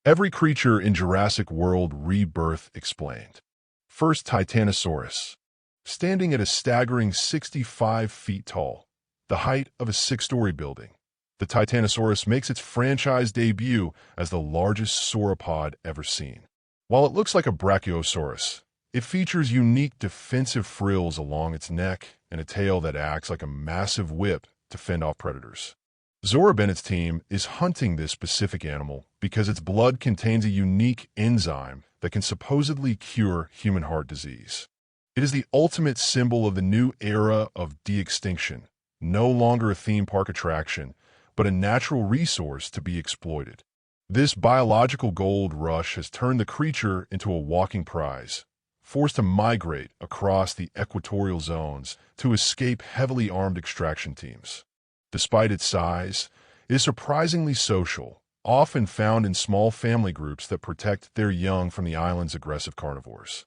Every creature in Jurassic World Rebirth explained. First, Titanosaurus. Standing at a staggering 65 feet tall, the height of a six-story building, the Titanosaurus makes its franchise debut as the largest sauropod ever seen. While it looks like a brachiosaurus, it features unique defensive frills along its neck and a tail that acts like a massive whip to fend off predators. Zora Bennett's team is hunting this specific animal because its blood contains a unique enzyme that can supposedly cure human heart disease. It is the ultimate symbol of the new era of de-extinction, no longer a theme park attraction, but a natural resource to be exploited. This biological gold rush has turned the creature into a walking prize, forced to migrate across the equatorial zones to escape heavily armed extraction teams. Despite its size, it is surprisingly social, often found in small family groups that protect their young from the island's aggressive carnivores.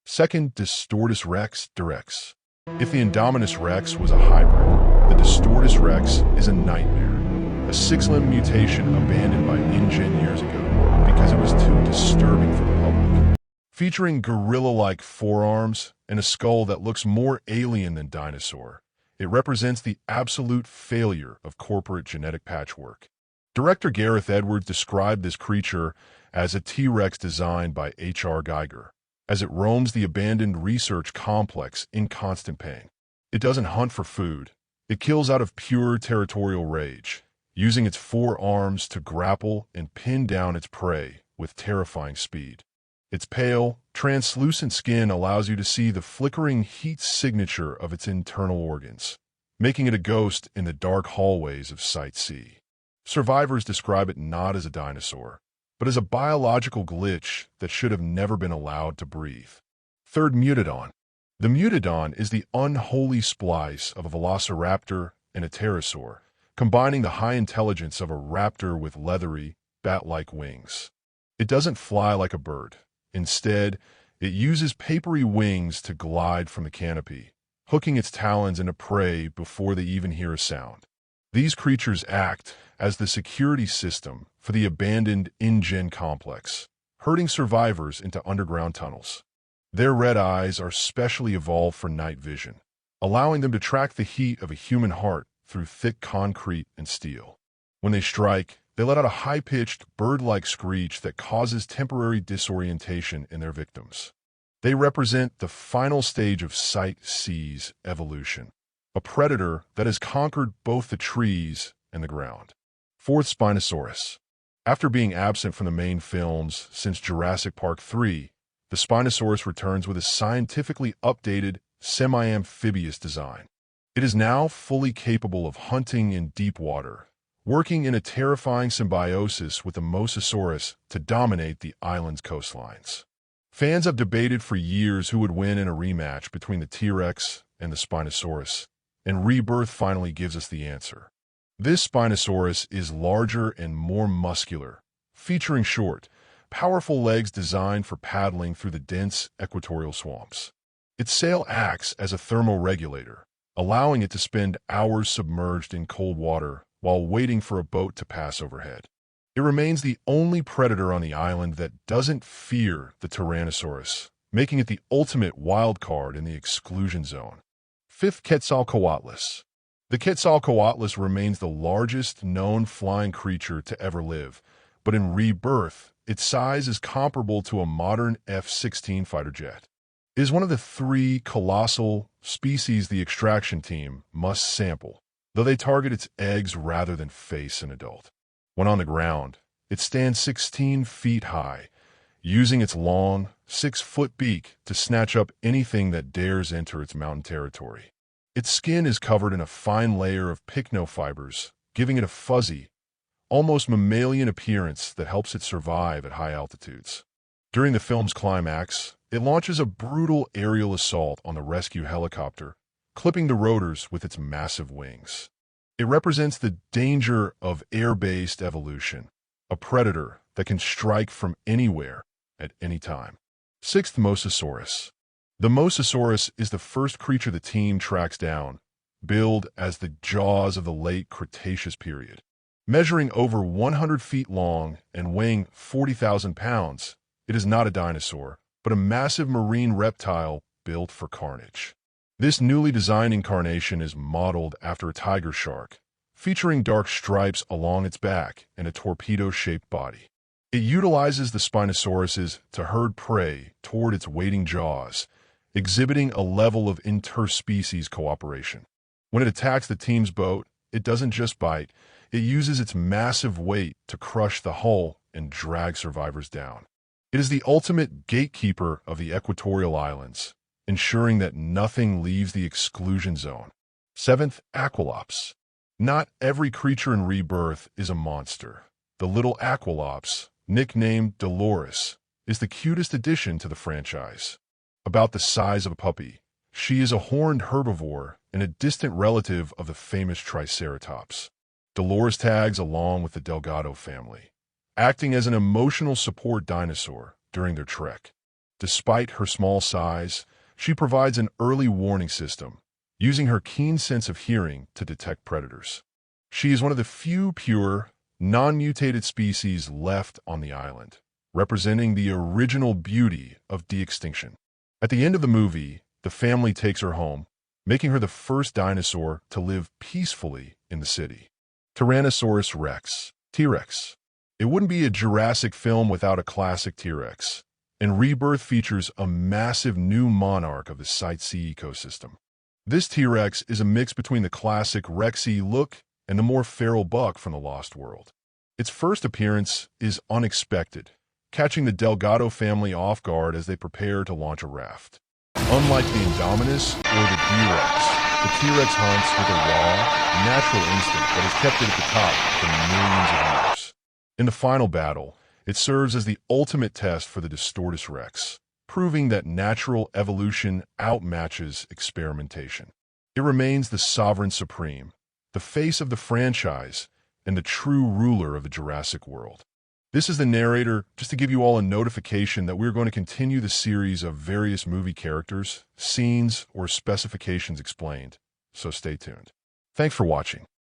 Second, Distortus Rex, DRex. If the Indominus Rex was a hybrid, the Distortus Rex is a nightmare, a six-limb mutation abandoned by Enzyme years ago because it was too disturbing for the public. Featuring gorilla-like forearms and a skull that looks more alien than Dinosaur, it represents the absolute failure of corporate genetic patchwork. Director Gareth Edwards described this creature as a TRex designed by H.R. Geiger, as it roams the abandoned research complex in constant pain. It doesn't hunt for food. It kills out of pure territorial rage, using its forearms to grapple and pin down its prey with terrifying speed. Its pale, translucent skin allows you to see the flickering heat signature of its internal organs, making it a ghost in the dark hallways of Site C. Survivors describe it not as a dinosaur, but as a biological glitch that should have never been allowed to breathe. Third, Mutodon. The Mutodon is the unholy splice of a velociraptor and a pterosaur, combining the high intelligence of a raptor with leathery, bat-like wings. It doesn't fly like a bird. Instead, it uses papery wings to glide from the canopy, hooking its talons into prey before they even hear a sound. These creatures act as the security system for the abandoned InGen complex, herding survivors into underground tunnels. Their red eyes are specially evolved for night vision, allowing them to track the heat of a human heart through thick concrete and steel. When they strike, they let out a high-pitched, bird-like screech that causes temporary disorientation in their victims. They represent the final stage of Site C's evolution, a predator that has conquered both the trees and the ground. Fourth, Spinosaurus. After being absent from the main films since Jurassic Park 3, the Spinosaurus returns with a scientifically updated, semi-amphibious design. It is now fully capable of hunting in deep water, working in a terrifying symbiosis with the Mosasaurus to dominate the island's coastlines. Fans have debated for years who would win in a rematch between the TRex and the Spinosaurus, and Rebirth finally gives us the answer. This Spinosaurus is larger and more muscular, featuring short, powerful legs designed for paddling through the dense equatorial swamps. Its sail acts as a thermoregulator, allowing it to spend hours submerged in cold water while waiting for a boat to pass overhead. It remains the only predator on the island that doesn't fear the Tyrannosaurus, making it the ultimate wild card in the exclusion zone. Fifth, Quetzalcoatlus. The Quetzalcoatlus remains the largest known flying creature to ever live, but in Rebirth, its size is comparable to a modern F-16 fighter jet. It is one of the three colossal species the extraction team must sample, though they target its eggs rather than face an adult. When on the ground, it stands 16 feet high, using its long, 6-foot beak to snatch up anything that dares enter its mountain territory. Its skin is covered in a fine layer of pycnofibers, giving it a fuzzy, almost mammalian appearance that helps it survive at high altitudes. During the film's climax, it launches a brutal aerial assault on the rescue helicopter, clipping the rotors with its massive wings. It represents the danger of air-based evolution, a predator that can strike from anywhere at any time. Sixth, Mosasaurus. The Mosasaurus is the first creature the team tracks down, billed as the jaws of the late Cretaceous period. Measuring over 100 feet long and weighing 40,000 pounds, it is not a dinosaur, but a massive marine reptile built for carnage. This newly designed incarnation is modeled after a tiger shark, featuring dark stripes along its back and a torpedo-shaped body. It utilizes the Spinosauruses to herd prey toward its waiting jaws, exhibiting a level of interspecies cooperation. When it attacks the team's boat, it doesn't just bite, it uses its massive weight to crush the hull and drag survivors down. It is the ultimate gatekeeper of the equatorial islands, ensuring that nothing leaves the exclusion zone. 7th, Aqualops. Not every creature in Rebirth is a monster. The little Aqualops, nicknamed Dolores, is the cutest addition to the franchise. About the size of a puppy, she is a horned herbivore and a distant relative of the famous Triceratops. Dolores tags along with the Delgado family, acting as an emotional support dinosaur during their trek. Despite her small size, she provides an early warning system, using her keen sense of hearing to detect predators. She is one of the few pure, non-mutated species left on the island, representing the original beauty of de-extinction. At the end of the movie, the family takes her home, making her the first dinosaur to live peacefully in the city. Tyrannosaurus Rex, TRex. It wouldn't be a Jurassic film without a classic TRex, and Rebirth features a massive new monarch of the Site C ecosystem. This TRex is a mix between the classic Rexy look and the more feral buck from the Lost World. Its first appearance is unexpected, catching the Delgado family off guard as they prepare to launch a raft. Unlike the Indominus or the DRex, the TRex hunts with a raw, natural instinct that has kept it at the top for millions of years. In the final battle, it serves as the ultimate test for the Distortus Rex, proving that natural evolution outmatches experimentation. It remains the sovereign supreme, the face of the franchise, and the true ruler of the Jurassic world. This is the narrator, just to give you all a notification that we're going to continue the series of various movie characters, scenes, or specifications explained, so stay tuned. Thanks for watching.